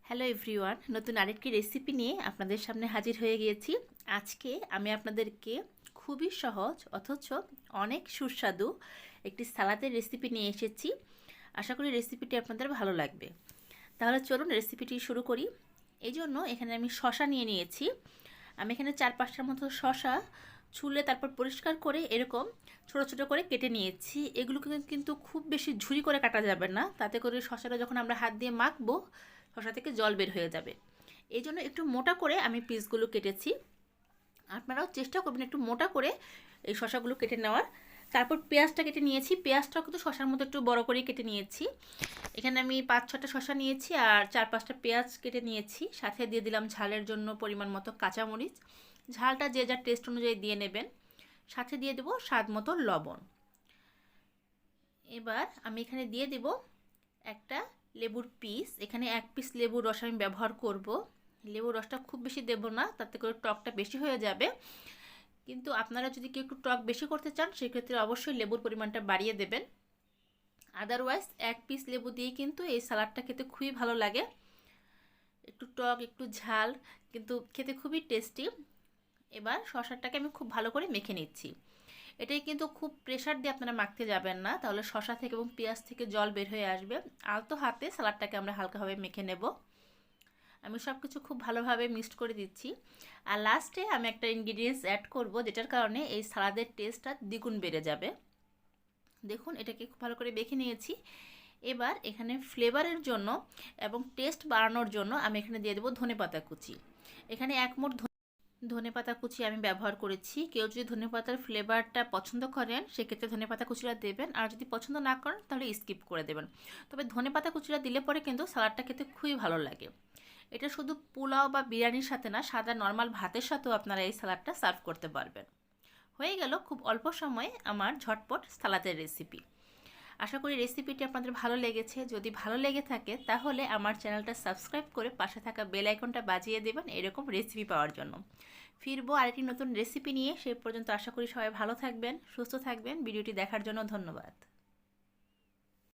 Hello everyone, নতুন আরেকটি recipe নিয়ে আপনাদের সামনে হাজির হয়ে গিয়েছি। আজকে আমি আপনাদেরকে খুবই সহজ অথচ অনেক সুস্বাদু একটি সালাদের রেসিপি নিয়ে এসেছি। আশা করি রেসিপিটি আপনাদের ভালো লাগবে। তাহলে চলুন রেসিপিটি শুরু করি। এই জন্য এখানে আমি শসা নিয়ে নিয়েছি। আমি এখানে 4-5টার মতো শসা ছুলে তারপর পরিষ্কার করে এরকম ছোট ছোট করে কেটে নিয়েছি। এগুলোকে কিন্তু খুব বেশি ঝুরি করে কাটা যাবে না, তাতে করে শসাটা যখন আমরা হাত দিয়ে মাখবো শসা থেকে জল বের হয়ে যাবে। এই জন্য একটু মোটা করে আমি পিসগুলো কেটেছি। আপনারাও চেষ্টা করবেন একটু মোটা করে এই শসাগুলো কেটে নেওয়ার। তারপর পেঁয়াজটা কেটে নিয়েছি, পেঁয়াজটাও কিন্তু শসার মতো একটু বড় করে কেটে নিয়েছি। এখানে আমি 5-6টা শসা নিয়েছি আর 4-5টা পেঁয়াজ কেটে নিয়েছি। সাথে দিয়ে দিলাম ঝালের জন্য পরিমাণ মতো কাঁচামরিচ। ঝালটা যে যার টেস্ট অনুযায়ী দিয়ে নেবেন। সাথে দিয়ে দেবো স্বাদ মতো লবণ। এবার আমি এখানে দিয়ে দেব একটা লেবুর পিস। এখানে 1 পিস লেবুর রস আমি ব্যবহার করব। লেবুর রসটা খুব বেশি দেব না, তাতে করে টকটা বেশি হয়ে যাবে। কিন্তু আপনারা যদি কেউ একটু টক বেশি করতে চান সেক্ষেত্রে অবশ্যই লেবুর পরিমাণটা বাড়িয়ে দেবেন। আদারওয়াইজ 1 পিস লেবু দিয়ে কিন্তু এই সালাডটা খেতে খুবই ভালো লাগে। একটু টক একটু ঝাল, কিন্তু খেতে খুবই টেস্টি। এবার শসাটাকে আমি খুব ভালো করে মেখে নিচ্ছি। এটাই কিন্তু খুব প্রেশার দিয়ে আপনারা মাখতে যাবেন না, তাহলে শসা থেকে এবং পেঁয়াজ থেকে জল বের হয়ে আসবে। আলতো হাতে সালাডটাকে আমরা হালকাভাবে মেখে নেব। আমি সব কিছু খুব ভালোভাবে মিক্সড করে দিচ্ছি। আর লাস্টে আমি একটা ইনগ্রিডিয়েন্টস অ্যাড করব, যেটার কারণে এই সালাদের টেস্টটা দ্বিগুণ বেড়ে যাবে। দেখুন এটাকে খুব ভালো করে মেখে নিয়েছি। এবার এখানে ফ্লেভারের জন্য এবং টেস্ট বাড়ানোর জন্য আমি এখানে দিয়ে দেবো ধনেপাতা কুচি। এখানে 1 মুঠ ধনেপাতা কুচি আমি ব্যবহার করেছি। কেউ যদি ধনেপাতার ফ্লেভারটা পছন্দ করেন সেক্ষেত্রে ধনেপাতা কুচিটা দেবেন, আর যদি পছন্দ না করেন তাহলে স্কিপ করে দেবেন। তবে ধনেপাতা কুচিটা দিলে পরে কিন্তু সালাডটা খেতে খুবই ভালো লাগে। এটা শুধু পোলাও বা বিরিয়ানির সাথে না, সাদা নর্মাল ভাতের সাথেও আপনারা এই সালাডটা সার্ভ করতে পারবেন। হয়ে গেল খুব অল্প সময়ে আমার ঝটপট সালাদের রেসিপি। আশা করি রেসিপিটি আপনাদের ভালো লেগেছে। যদি ভালো লেগে থাকে তাহলে আমার চ্যানেলটা সাবস্ক্রাইব করে পাশে থাকা বেল আইকনটা বাজিয়ে দেবেন এরকম রেসিপি পাওয়ার জন্য। ফিরবো আরেকটি নতুন রেসিপি নিয়ে। সেই পর্যন্ত আশা করি সবাই ভালো থাকবেন, সুস্থ থাকবেন। ভিডিওটি দেখার জন্য ধন্যবাদ।